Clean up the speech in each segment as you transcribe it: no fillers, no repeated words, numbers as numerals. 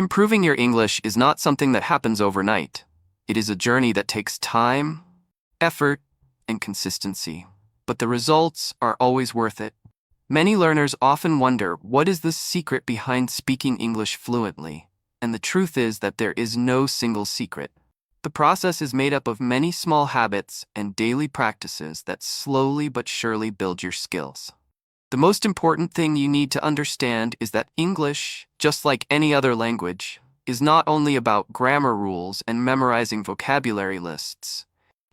Improving your English is not something that happens overnight. It is a journey that takes time, effort, and consistency. But the results are always worth it. Many learners often wonder, what is the secret behind speaking English fluently? And the truth is that there is no single secret. The process is made up of many small habits and daily practices that slowly but surely build your skills. The most important thing you need to understand is that English, just like any other language, is not only about grammar rules and memorizing vocabulary lists.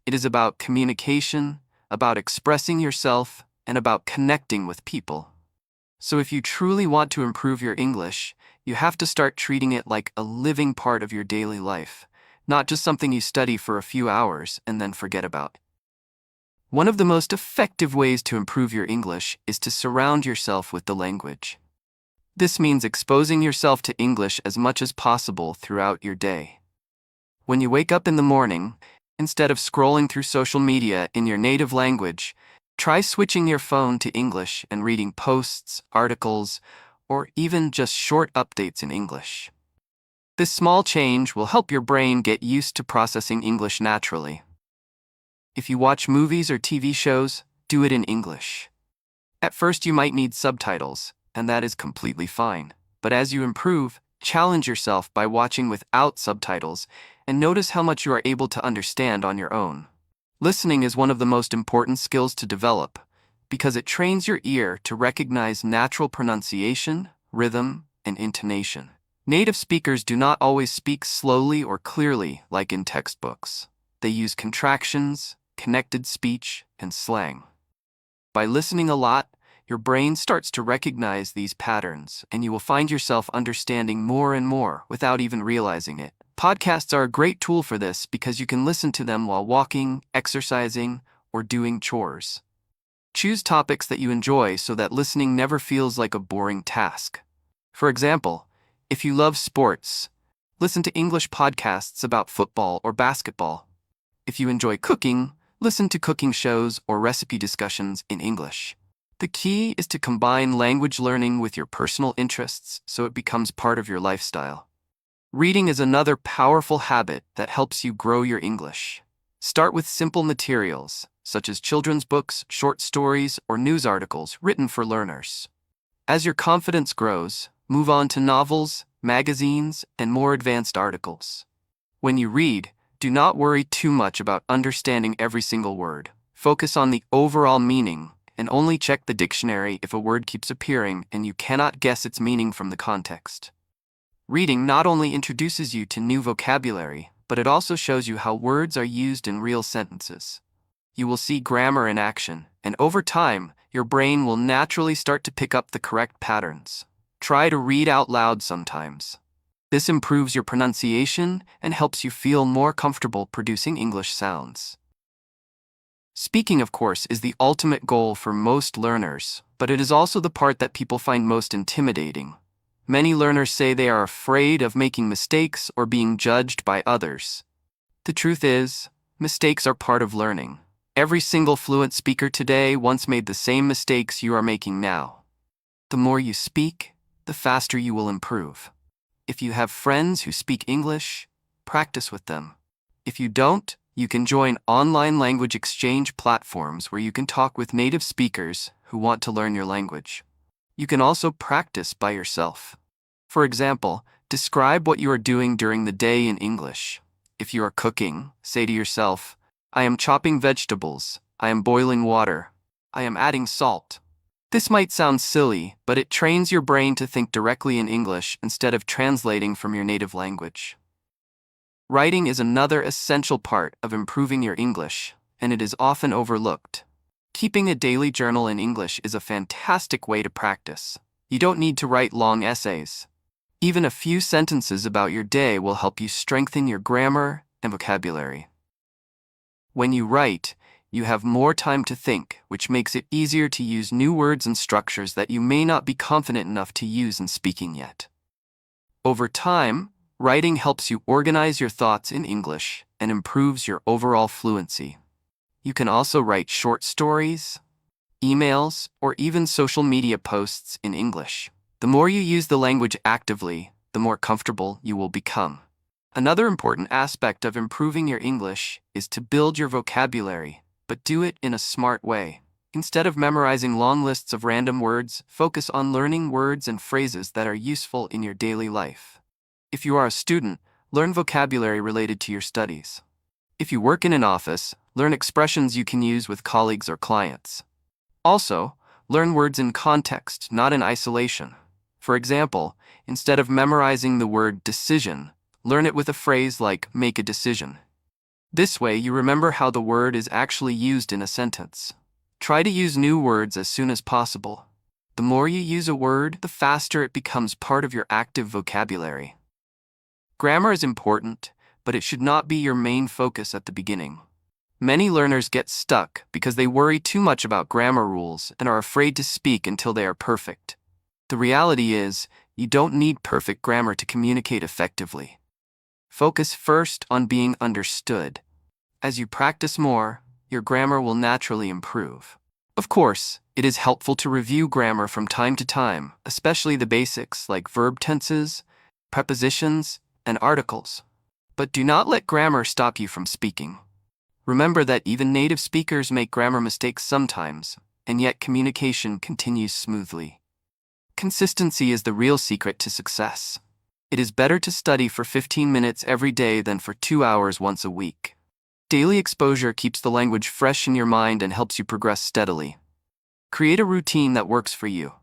It is about communication, about expressing yourself, and about connecting with people. So if you truly want to improve your English, you have to start treating it like a living part of your daily life, not just something you study for a few hours and then forget about. One of the most effective ways to improve your English is to surround yourself with the language. This means exposing yourself to English as much as possible throughout your day. When you wake up in the morning, instead of scrolling through social media in your native language, try switching your phone to English and reading posts, articles, or even just short updates in English. This small change will help your brain get used to processing English naturally. If you watch movies or TV shows, do it in English. At first you might need subtitles, and that is completely fine. But as you improve, challenge yourself by watching without subtitles and notice how much you are able to understand on your own. Listening is one of the most important skills to develop because it trains your ear to recognize natural pronunciation, rhythm, and intonation. Native speakers do not always speak slowly or clearly like in textbooks. They use contractions, connected speech, and slang. By listening a lot, your brain starts to recognize these patterns, and you will find yourself understanding more and more without even realizing it. Podcasts are a great tool for this because you can listen to them while walking, exercising, or doing chores. Choose topics that you enjoy so that listening never feels like a boring task. For example, if you love sports, listen to English podcasts about football or basketball. If you enjoy cooking, listen to cooking shows or recipe discussions in English. The key is to combine language learning with your personal interests so it becomes part of your lifestyle. Reading is another powerful habit that helps you grow your English. Start with simple materials, such as children's books, short stories, or news articles written for learners. As your confidence grows, move on to novels, magazines, and more advanced articles. When you read, do not worry too much about understanding every single word. Focus on the overall meaning and only check the dictionary if a word keeps appearing and you cannot guess its meaning from the context. Reading not only introduces you to new vocabulary, but it also shows you how words are used in real sentences. You will see grammar in action, and over time, your brain will naturally start to pick up the correct patterns. Try to read out loud sometimes. This improves your pronunciation and helps you feel more comfortable producing English sounds. Speaking, of course, is the ultimate goal for most learners, but it is also the part that people find most intimidating. Many learners say they are afraid of making mistakes or being judged by others. The truth is, mistakes are part of learning. Every single fluent speaker today once made the same mistakes you are making now. The more you speak, the faster you will improve. If you have friends who speak English, practice with them. If you don't, you can join online language exchange platforms where you can talk with native speakers who want to learn your language. You can also practice by yourself. For example, describe what you are doing during the day in English. If you are cooking, say to yourself, "I am chopping vegetables, I am boiling water, I am adding salt." This might sound silly, but it trains your brain to think directly in English instead of translating from your native language. Writing is another essential part of improving your English, and it is often overlooked. Keeping a daily journal in English is a fantastic way to practice. You don't need to write long essays. Even a few sentences about your day will help you strengthen your grammar and vocabulary. When you write, you have more time to think, which makes it easier to use new words and structures that you may not be confident enough to use in speaking yet. Over time, writing helps you organize your thoughts in English and improves your overall fluency. You can also write short stories, emails, or even social media posts in English. The more you use the language actively, the more comfortable you will become. Another important aspect of improving your English is to build your vocabulary, but do it in a smart way. Instead of memorizing long lists of random words, focus on learning words and phrases that are useful in your daily life. If you are a student, learn vocabulary related to your studies. If you work in an office, learn expressions you can use with colleagues or clients. Also, learn words in context, not in isolation. For example, instead of memorizing the word decision, learn it with a phrase like make a decision. This way, you remember how the word is actually used in a sentence. Try to use new words as soon as possible. The more you use a word, the faster it becomes part of your active vocabulary. Grammar is important, but it should not be your main focus at the beginning. Many learners get stuck because they worry too much about grammar rules and are afraid to speak until they are perfect. The reality is, you don't need perfect grammar to communicate effectively. Focus first on being understood. As you practice more, your grammar will naturally improve. Of course, it is helpful to review grammar from time to time, especially the basics like verb tenses, prepositions, and articles. But do not let grammar stop you from speaking. Remember that even native speakers make grammar mistakes sometimes, and yet communication continues smoothly. Consistency is the real secret to success. It is better to study for 15 minutes every day than for 2 hours once a week. Daily exposure keeps the language fresh in your mind and helps you progress steadily. Create a routine that works for you.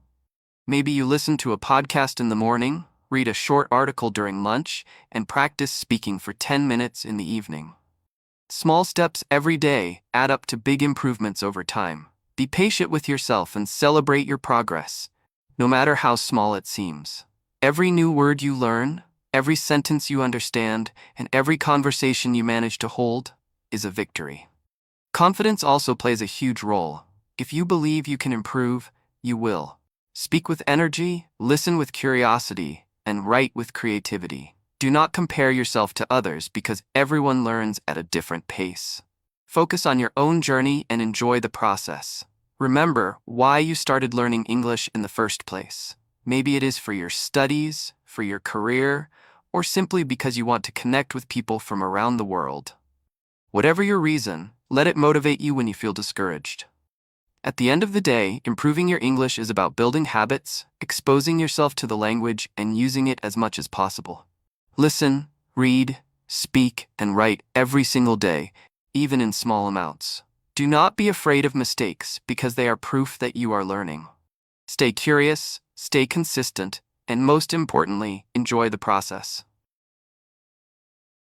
Maybe you listen to a podcast in the morning, read a short article during lunch, and practice speaking for 10 minutes in the evening. Small steps every day add up to big improvements over time. Be patient with yourself and celebrate your progress, no matter how small it seems. Every new word you learn, every sentence you understand, and every conversation you manage to hold is a victory. Confidence also plays a huge role. If you believe you can improve, you will. Speak with energy, listen with curiosity, and write with creativity. Do not compare yourself to others because everyone learns at a different pace. Focus on your own journey and enjoy the process. Remember why you started learning English in the first place. Maybe it is for your studies, for your career, or simply because you want to connect with people from around the world. Whatever your reason, let it motivate you when you feel discouraged. At the end of the day, improving your English is about building habits, exposing yourself to the language, and using it as much as possible. Listen, read, speak, and write every single day, even in small amounts. Do not be afraid of mistakes because they are proof that you are learning. Stay curious, stay consistent, and most importantly, enjoy the process.